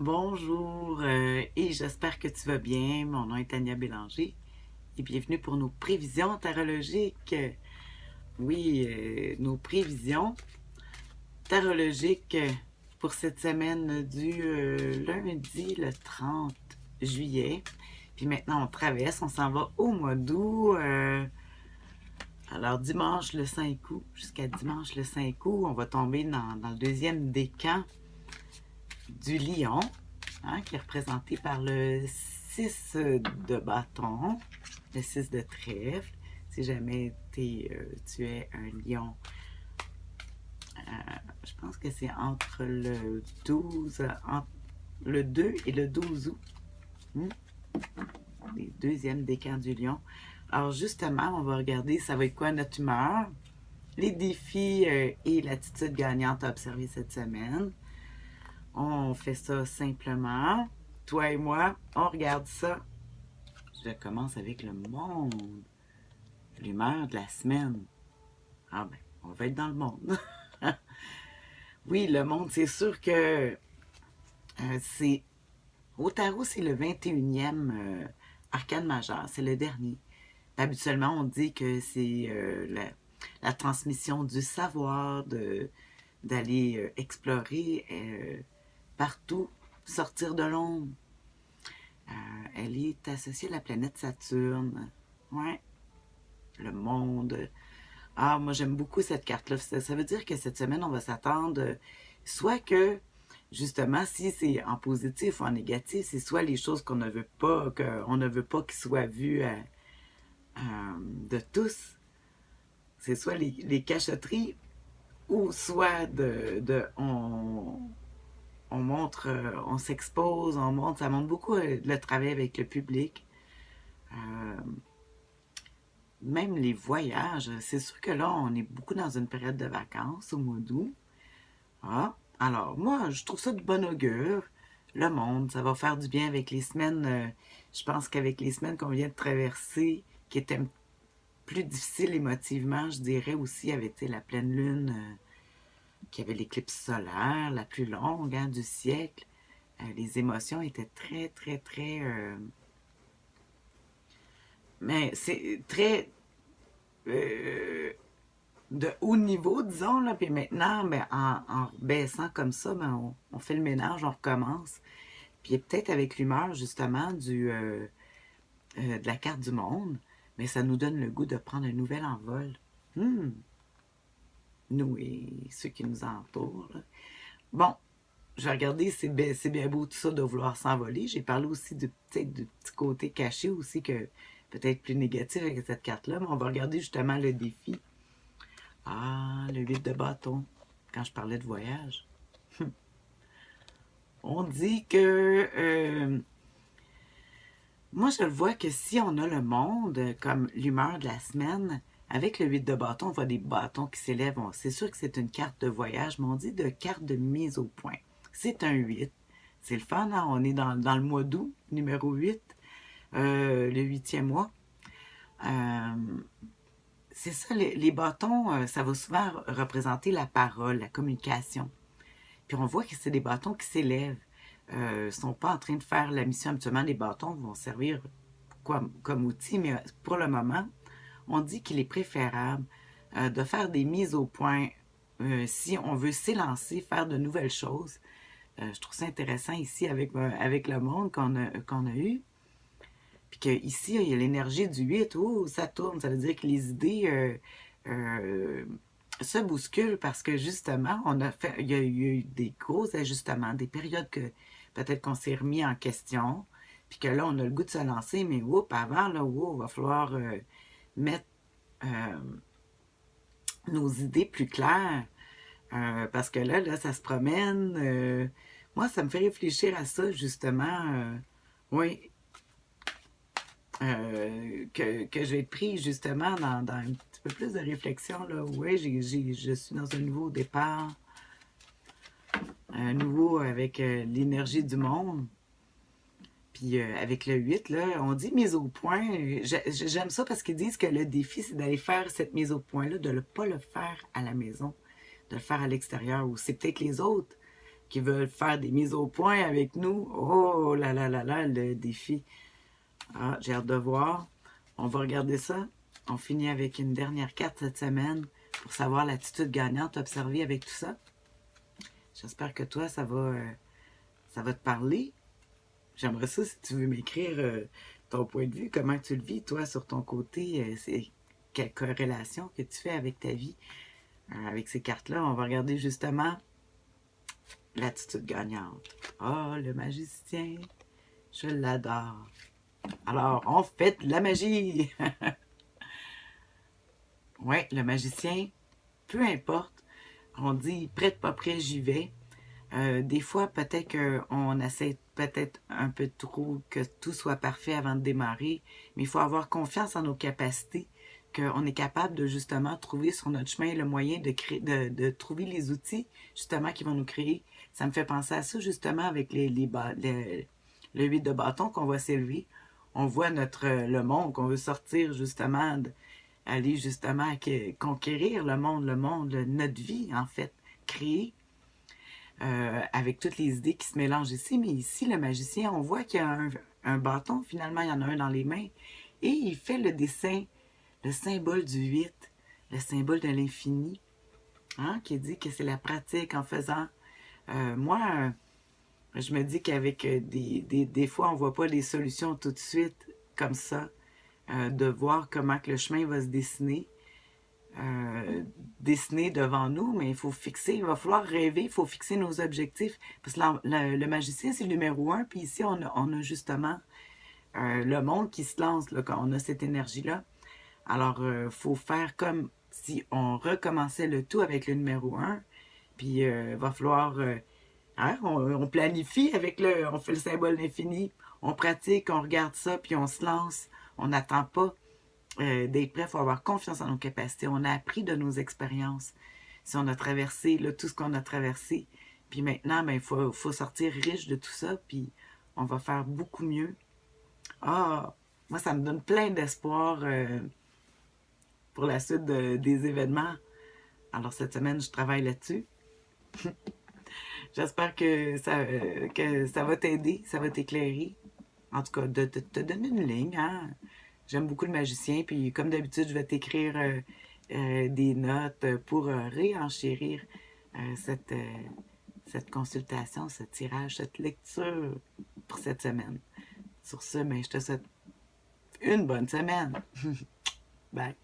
Bonjour et j'espère que tu vas bien. Mon nom est Tania Bélanger et bienvenue pour nos prévisions tarologiques. Oui, nos prévisions tarologiques pour cette semaine du lundi le 30 juillet. Puis maintenant on traverse, on s'en va au mois d'août. Alors dimanche le 5 août jusqu'à dimanche le 5 août, on va tomber dans le deuxième décan du lion, hein, qui est représenté par le 6 de bâton, le 6 de trèfle. Si jamais tu es un lion, je pense que c'est entre entre le 2 et le 12 août. Les deuxièmes décans du lion. Alors justement, on va regarder ça va être quoi notre humeur, les défis et l'attitude gagnante à observer cette semaine. On fait ça simplement. Toi et moi, on regarde ça. Je commence avec le monde. L'humeur de la semaine. Ah ben, on va être dans le monde. Oui, le monde, c'est sûr que c'est... Au tarot, c'est le 21e arcane majeur. C'est le dernier. Habituellement, on dit que c'est la transmission du savoir, d'aller explorer partout, sortir de l'ombre. Elle est associée à la planète Saturne. Ouais, le monde. Ah, moi j'aime beaucoup cette carte-là. Ça veut dire que cette semaine, on va s'attendre soit que, justement, si c'est en positif ou en négatif, c'est soit les choses qu'on ne veut pas qu'ils soient vues de tous. C'est soit les cachotteries ou soit on montre, on s'expose, on montre, ça montre beaucoup le travail avec le public. Euh, Même les voyages, c'est sûr que là, on est beaucoup dans une période de vacances au mois d'août. Ah, alors moi, je trouve ça de bon augure. Le monde, ça va faire du bien avec les semaines. Je pense qu'avec les semaines qu'on vient de traverser, qui étaient plus difficiles émotivement, je dirais aussi avec la pleine lune, qui avait l'éclipse solaire, la plus longue du siècle. Les émotions étaient très, très, très... mais c'est très de haut niveau, disons, là. Puis maintenant, ben, en baissant comme ça, ben, on fait le ménage, on recommence. Puis peut-être avec l'humeur, justement, de la carte du monde, mais ça nous donne le goût de prendre un nouvel envol. Hmm, nous et ceux qui nous entourent. Là. Bon, je vais regarder, c'est bien beau tout ça de vouloir s'envoler. J'ai parlé aussi peut-être du petit côté caché aussi que peut-être plus négatif avec cette carte-là, mais on va regarder justement le défi. Ah, le 8 de bâton, quand je parlais de voyage. On dit que... moi, je le vois que si on a le monde comme l'humeur de la semaine, avec le 8 de bâton, on voit des bâtons qui s'élèvent. C'est sûr que c'est une carte de voyage, mais on dit de carte de mise au point. C'est un 8. C'est le fun, hein? On est dans le mois d'août, numéro 8, le huitième mois. Euh, c'est ça, les bâtons, ça va souvent représenter la parole, la communication. Puis on voit que c'est des bâtons qui s'élèvent. Ils ne sont pas en train de faire la mission. Habituellement, les bâtons vont servir comme outil, mais pour le moment, on dit qu'il est préférable de faire des mises au point si on veut s'élancer, faire de nouvelles choses. Je trouve ça intéressant ici avec le monde qu'on a eu. Puis qu'ici, il y a l'énergie du 8. Oh, ça tourne. Ça veut dire que les idées se bousculent parce que justement, il y a eu des gros ajustements, des périodes que peut-être qu'on s'est remis en question. Puis que là, on a le goût de se lancer, mais oups, avant, là, il va falloir mettre euh, nos idées plus claires. Parce que là, ça se promène. Moi, ça me fait réfléchir à ça, justement. Oui, que je vais être pris justement dans un petit peu plus de réflexion. Là. Oui, je suis dans un nouveau départ, un nouveau avec l'énergie du monde. Puis avec le 8, là, on dit mise au point. J'aime ça parce qu'ils disent que le défi, c'est d'aller faire cette mise au point-là, de ne pas le faire à la maison, de le faire à l'extérieur, ou c'est peut-être les autres qui veulent faire des mises au point avec nous. Oh là là là là, le défi. Ah, j'ai hâte de voir. On va regarder ça. On finit avec une dernière carte cette semaine pour savoir l'attitude gagnante observée avec tout ça. J'espère que toi, ça va te parler. J'aimerais ça si tu veux m'écrire ton point de vue, comment tu le vis, toi, sur ton côté, c'est quelle corrélation que tu fais avec ta vie. Avec ces cartes-là, on va regarder justement l'attitude gagnante. Oh, le magicien, je l'adore. Alors, on fait de la magie. Ouais, le magicien, peu importe, on dit prête pas prêt, j'y vais. Des fois, peut-être qu'on essaie peut-être un peu trop que tout soit parfait avant de démarrer, mais il faut avoir confiance en nos capacités, qu'on est capable de justement trouver sur notre chemin le moyen de créer, de trouver les outils justement qui vont nous créer. Ça me fait penser à ça justement avec le 8 de bâton qu'on va s'élever. On voit le monde qu'on veut sortir justement, aller justement conquérir le monde, notre vie en fait, créer avec toutes les idées qui se mélangent ici. Mais ici, le magicien, on voit qu'il y a un bâton, finalement, il y en a un dans les mains, et il fait le dessin, le symbole du 8, le symbole de l'infini, hein, qui dit que c'est la pratique en faisant. Moi, je me dis qu'avec des fois, on ne voit pas les solutions tout de suite comme ça, de voir comment que le chemin va se dessiner. Dessiner devant nous, mais il faut fixer, il va falloir rêver, il faut fixer nos objectifs. Parce que le magicien, c'est le numéro un, puis ici, on a justement le monde qui se lance, là, quand on a cette énergie-là. Alors, il faut faire comme si on recommençait le tout avec le numéro un, puis il va falloir... hein, on planifie avec on fait le symbole d'infini, on pratique, on regarde ça, puis on se lance. On n'attend pas d'être prêt, il faut avoir confiance en nos capacités. On a appris de nos expériences. Si on a traversé là, tout ce qu'on a traversé, puis maintenant, ben, faut sortir riche de tout ça, puis on va faire beaucoup mieux. Ah, moi, ça me donne plein d'espoir pour la suite des événements. Alors, cette semaine, je travaille là-dessus. J'espère que ça va t'aider, ça va t'éclairer. En tout cas, de te donner une ligne, hein. J'aime beaucoup le magicien, puis comme d'habitude, je vais t'écrire des notes pour réenchérir cette consultation, ce tirage, cette lecture pour cette semaine. Sur ce, ben, je te souhaite une bonne semaine. Bye.